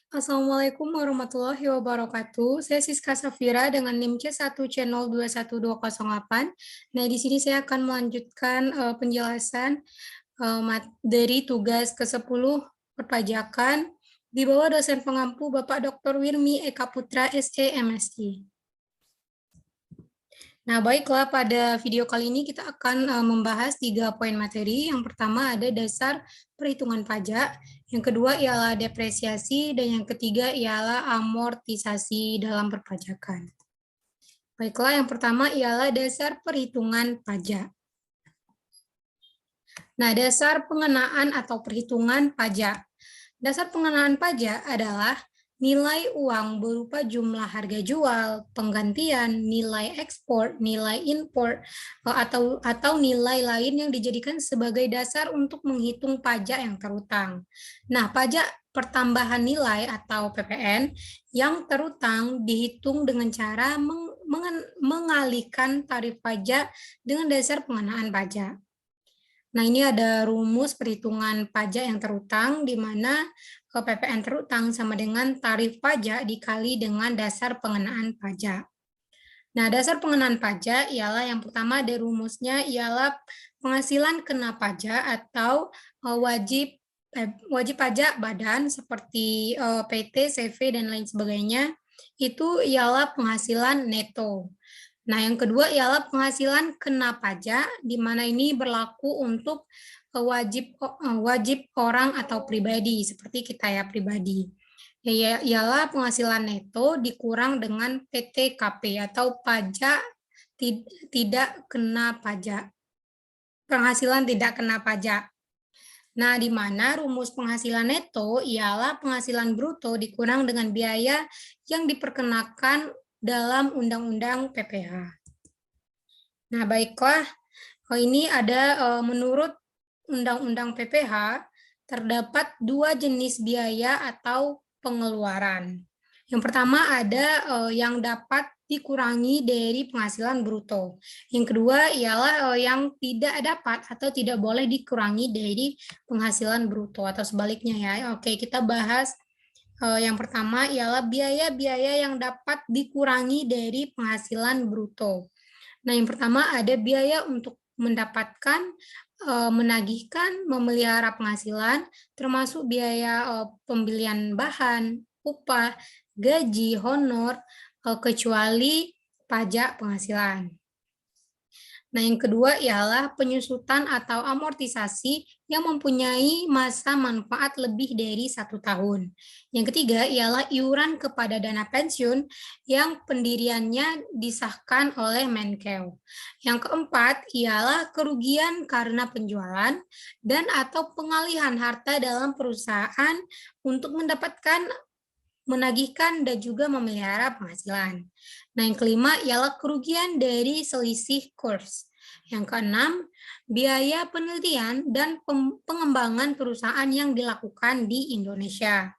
Assalamualaikum warahmatullahi wabarakatuh. Saya Siska Safira dengan NIM C1C021208. Nah, di sini saya akan melanjutkan penjelasan dari tugas ke-10 perpajakan di bawah dosen pengampu Bapak Dr. Wirmi Eka Putra, SE, MSI. Nah, baiklah, pada video kali ini kita akan membahas 3 poin materi. Yang pertama ada dasar perhitungan pajak, yang kedua ialah depresiasi, dan yang ketiga ialah amortisasi dalam perpajakan. Baiklah, yang pertama ialah dasar perhitungan pajak. Nah, dasar pengenaan atau perhitungan pajak. Dasar pengenaan pajak adalah nilai uang berupa jumlah harga jual, penggantian, nilai ekspor, nilai impor, atau nilai lain yang dijadikan sebagai dasar untuk menghitung pajak yang terutang. Nah, pajak pertambahan nilai atau PPN yang terutang dihitung dengan cara mengalihkan tarif pajak dengan dasar pengenaan pajak. Nah, ini ada rumus perhitungan pajak yang terutang, di mana PPN terutang sama dengan tarif pajak dikali dengan dasar pengenaan pajak. Nah, dasar pengenaan pajak ialah yang pertama ada rumusnya ialah penghasilan kena pajak atau wajib pajak badan seperti PT, CV, dan lain sebagainya, itu ialah penghasilan neto. Nah, yang kedua ialah penghasilan kena pajak, di mana ini berlaku untuk wajib orang atau pribadi, seperti kita ya pribadi. Ialah penghasilan neto dikurang dengan PTKP atau pajak tidak kena pajak. Penghasilan tidak kena pajak. Nah, di mana rumus penghasilan neto ialah penghasilan bruto dikurang dengan biaya yang diperkenakan dalam Undang-Undang PPh. Nah, baiklah, ini ada menurut Undang-Undang PPh terdapat 2 jenis biaya atau pengeluaran. Yang pertama ada yang dapat dikurangi dari penghasilan bruto. Yang kedua ialah yang tidak dapat atau tidak boleh dikurangi dari penghasilan bruto atau sebaliknya ya. Oke, kita bahas yang pertama ialah biaya-biaya yang dapat dikurangi dari penghasilan bruto. Nah, yang pertama ada biaya untuk mendapatkan, menagihkan, memelihara penghasilan, termasuk biaya pembelian bahan, upah, gaji, honor, kecuali pajak penghasilan. Nah, yang kedua ialah penyusutan atau amortisasi yang mempunyai masa manfaat lebih dari 1 tahun. Yang ketiga ialah iuran kepada dana pensiun yang pendiriannya disahkan oleh Menkeu. Yang keempat ialah kerugian karena penjualan dan atau pengalihan harta dalam perusahaan untuk mendapatkan menagihkan dan juga memelihara penghasilan. Nah, yang kelima ialah kerugian dari selisih kurs. Yang keenam, biaya penelitian dan pengembangan perusahaan yang dilakukan di Indonesia.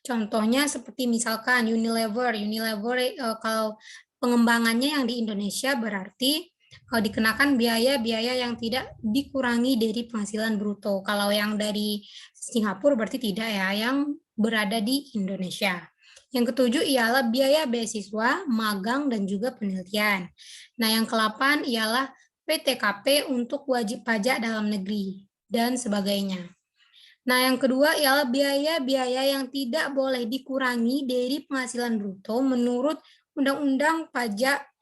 Contohnya seperti misalkan Unilever. Kalau pengembangannya yang di Indonesia berarti dikenakan biaya-biaya yang tidak dikurangi dari penghasilan bruto. Kalau yang dari Singapura berarti tidak ya, yang berada di Indonesia. Yang ketujuh ialah biaya beasiswa, magang, dan juga penelitian. Nah, yang ke-8 ialah PTKP untuk wajib pajak dalam negeri, dan sebagainya. Nah, yang kedua ialah biaya-biaya yang tidak boleh dikurangi dari penghasilan bruto menurut Undang-Undang Pajak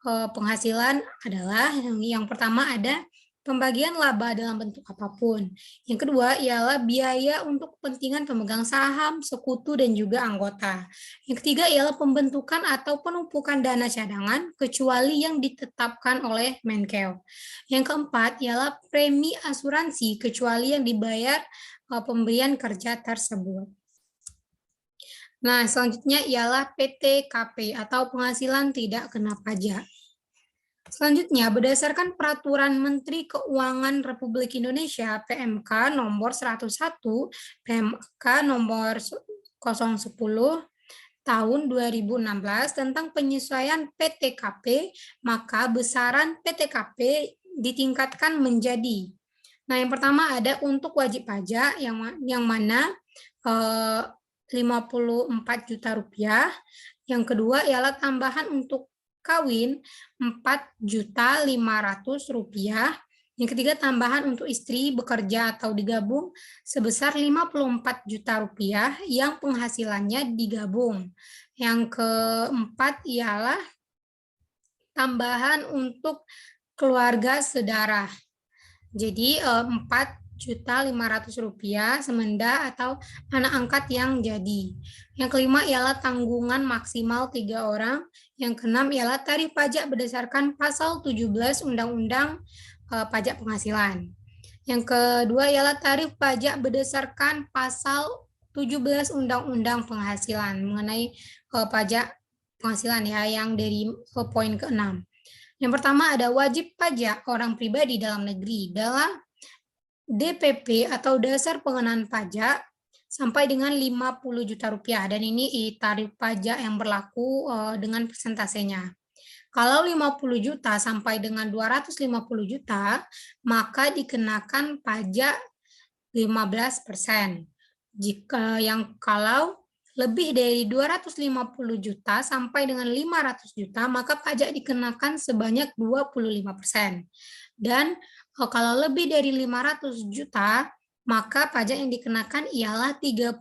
Penghasilan adalah yang pertama ada pembagian laba dalam bentuk apapun. Yang kedua ialah biaya untuk kepentingan pemegang saham, sekutu, dan juga anggota. Yang ketiga ialah pembentukan atau penumpukan dana cadangan kecuali yang ditetapkan oleh Menkeu. Yang keempat ialah premi asuransi kecuali yang dibayar pemberian kerja tersebut. Nah, selanjutnya ialah PTKP atau penghasilan tidak kena pajak. Selanjutnya, berdasarkan Peraturan Menteri Keuangan Republik Indonesia PMK nomor 101, PMK nomor 010 tahun 2016 tentang penyesuaian PTKP, maka besaran PTKP ditingkatkan menjadi. Nah, yang pertama ada untuk wajib pajak yang mana 54 juta rupiah. Yang kedua ialah tambahan untuk kawin 4.500.000 rupiah. Yang ketiga tambahan untuk istri bekerja atau digabung sebesar 54 juta rupiah yang penghasilannya digabung. Yang keempat ialah tambahan untuk keluarga sedarah. Jadi 4.500.000 rupiah semenda atau anak angkat yang jadi. Yang kelima ialah tanggungan maksimal 3 orang. Yang keenam ialah tarif pajak berdasarkan pasal 17 Undang-Undang Pajak Penghasilan. Yang kedua ialah tarif pajak berdasarkan pasal 17 Undang-Undang Penghasilan mengenai pajak penghasilan ya, yang dari poin ke-6. Yang pertama ada wajib pajak orang pribadi dalam negeri dalam DPP atau dasar pengenaan pajak sampai dengan 50 juta rupiah, dan ini tarif pajak yang berlaku dengan persentasenya. Kalau 50 juta sampai dengan 250 juta, maka dikenakan pajak 15%. Jika kalau lebih dari 250 juta sampai dengan 500 juta, maka pajak dikenakan sebanyak 25%. Dan kalau lebih dari 500 juta, maka pajak yang dikenakan ialah 30%.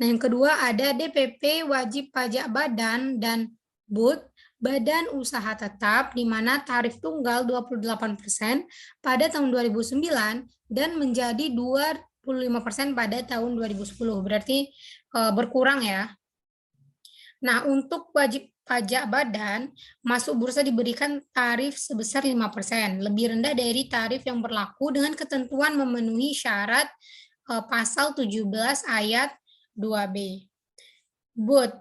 Nah, yang kedua ada DPP wajib pajak badan dan BUT, badan usaha tetap, di mana tarif tunggal 28% pada tahun 2009 dan menjadi 25% pada tahun 2010, berarti berkurang ya. Nah, untuk wajib pajak badan, masuk bursa diberikan tarif sebesar 5%, lebih rendah dari tarif yang berlaku dengan ketentuan memenuhi syarat pasal 17 ayat 2B. BUT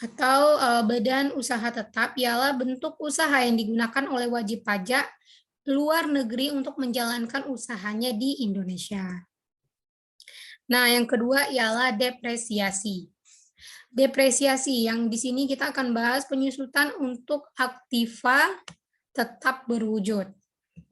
atau badan usaha tetap ialah bentuk usaha yang digunakan oleh wajib pajak luar negeri untuk menjalankan usahanya di Indonesia. Nah, yang kedua ialah depresiasi. Depresiasi yang di sini kita akan bahas penyusutan untuk aktiva tetap berwujud.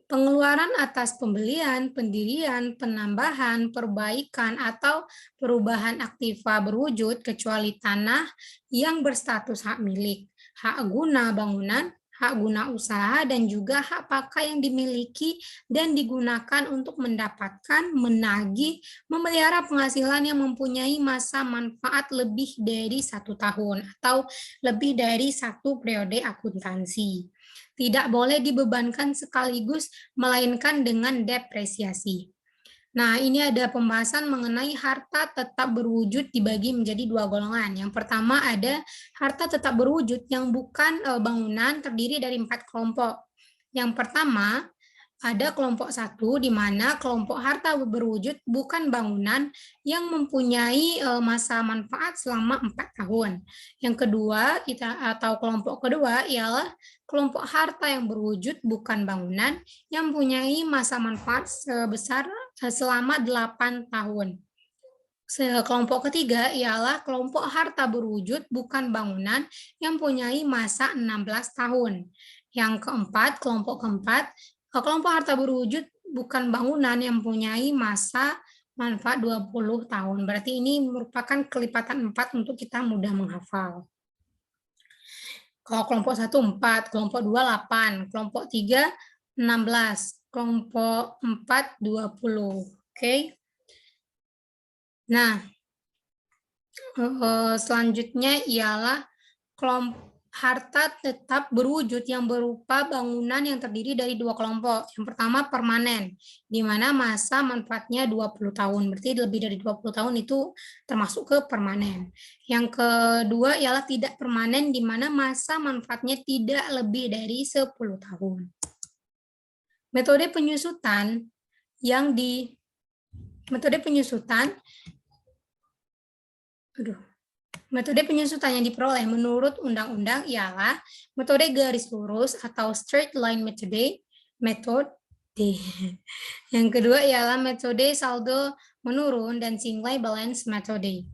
Pengeluaran atas pembelian, pendirian, penambahan, perbaikan, atau perubahan aktiva berwujud kecuali tanah yang berstatus hak milik, hak guna bangunan, hak guna usaha, dan juga hak pakai yang dimiliki dan digunakan untuk mendapatkan, menagih, memelihara penghasilan yang mempunyai masa manfaat lebih dari 1 tahun atau lebih dari 1 periode akuntansi. Tidak boleh dibebankan sekaligus, melainkan dengan depresiasi. Nah, ini ada pembahasan mengenai harta tetap berwujud dibagi menjadi 2 golongan. Yang pertama ada harta tetap berwujud yang bukan bangunan, terdiri dari 4 kelompok. Yang pertama ada kelompok 1, di mana kelompok harta berwujud bukan bangunan yang mempunyai masa manfaat selama 4 tahun. Yang kedua, atau kelompok kedua ialah kelompok harta yang berwujud bukan bangunan yang mempunyai masa manfaat sebesar selama 8 tahun. Kelompok ketiga ialah kelompok harta berwujud bukan bangunan yang mempunyai masa 16 tahun. Yang keempat, kelompok keempat, kelompok harta berwujud bukan bangunan yang mempunyai masa manfaat 20 tahun. Berarti ini merupakan kelipatan 4 untuk kita mudah menghafal. Kalau kelompok 1 4, kelompok 2 8, kelompok 3 16, kelompok 4 20. Oke. Nah, selanjutnya ialah kelompok harta tetap berwujud yang berupa bangunan yang terdiri dari 2 kelompok. Yang pertama permanen, di mana masa manfaatnya 20 tahun. Berarti lebih dari 20 tahun itu termasuk ke permanen. Yang kedua ialah tidak permanen, di mana masa manfaatnya tidak lebih dari 10 tahun. Metode penyusutan yang Metode penyusutan yang diperoleh menurut undang-undang ialah metode garis lurus atau straight line metode. Yang kedua ialah metode saldo menurun dan single balance metode.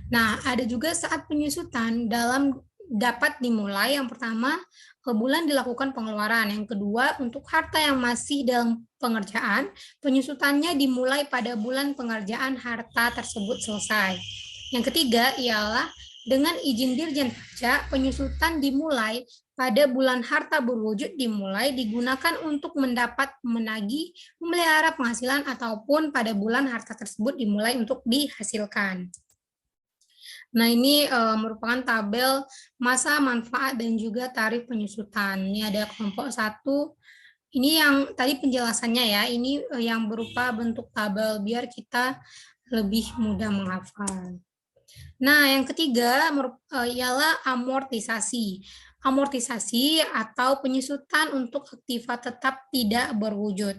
Nah, ada juga saat penyusutan dapat dimulai. Yang pertama, bulan dilakukan pengeluaran. Yang kedua, untuk harta yang masih dalam pengerjaan, penyusutannya dimulai pada bulan pengerjaan harta tersebut selesai. Yang ketiga ialah dengan izin Dirjen Pajak, penyusutan dimulai pada bulan harta berwujud dimulai digunakan untuk mendapat, menagih, memelihara penghasilan ataupun pada bulan harta tersebut dimulai untuk dihasilkan. Nah, ini merupakan tabel masa manfaat dan juga tarif penyusutan. Ini ada kelompok 1. Ini yang tadi penjelasannya ya, ini yang berupa bentuk tabel biar kita lebih mudah menghafal. Nah, yang ketiga ialah amortisasi. Amortisasi atau penyusutan untuk aktiva tetap tidak berwujud.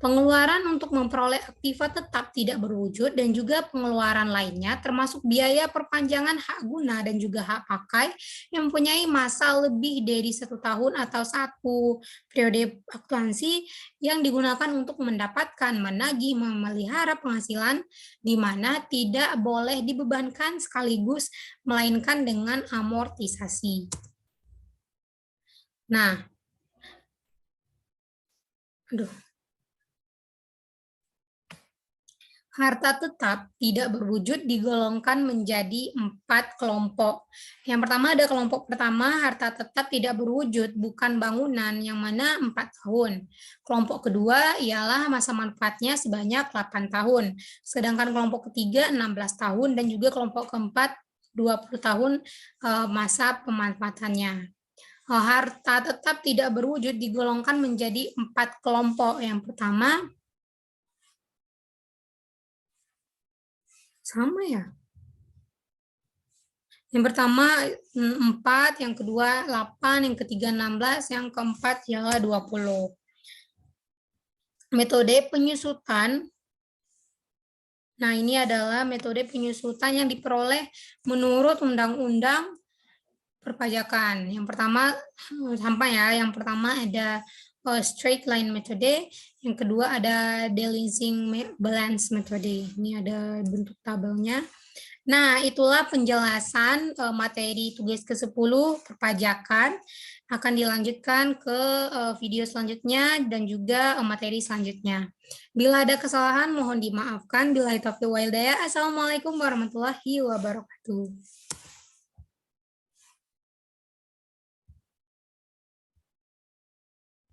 Pengeluaran untuk memperoleh aktiva tetap tidak berwujud dan juga pengeluaran lainnya termasuk biaya perpanjangan hak guna dan juga hak pakai yang mempunyai masa lebih dari 1 tahun atau 1 periode aktuansi yang digunakan untuk mendapatkan, menagih, memelihara penghasilan di mana tidak boleh dibebankan sekaligus melainkan dengan amortisasi. Nah, harta tetap tidak berwujud digolongkan menjadi 4 kelompok. Yang pertama ada kelompok pertama, harta tetap tidak berwujud, bukan bangunan, yang mana 4 tahun. Kelompok kedua ialah masa manfaatnya sebanyak 8 tahun. Sedangkan kelompok ketiga 16 tahun dan juga kelompok keempat 20 tahun masa pemanfaatannya. Harta tetap tidak berwujud digolongkan menjadi 4 kelompok. Yang pertama, sama ya. Yang pertama 4, yang kedua 8, yang ketiga 16, yang keempat ialah 20. Metode penyusutan. Nah, ini adalah metode penyusutan yang diperoleh menurut Undang-Undang Perpajakan. Yang pertama sampai ya, yang pertama ada straight line metode, yang kedua ada Delinsing balance metode. Ini ada bentuk tabelnya. Nah, itulah penjelasan materi tugas ke-10 perpajakan. Akan dilanjutkan ke video selanjutnya dan juga materi selanjutnya. Bila ada kesalahan mohon dimaafkan. Billahi taufiq wal hidayah. Assalamualaikum warahmatullahi wabarakatuh.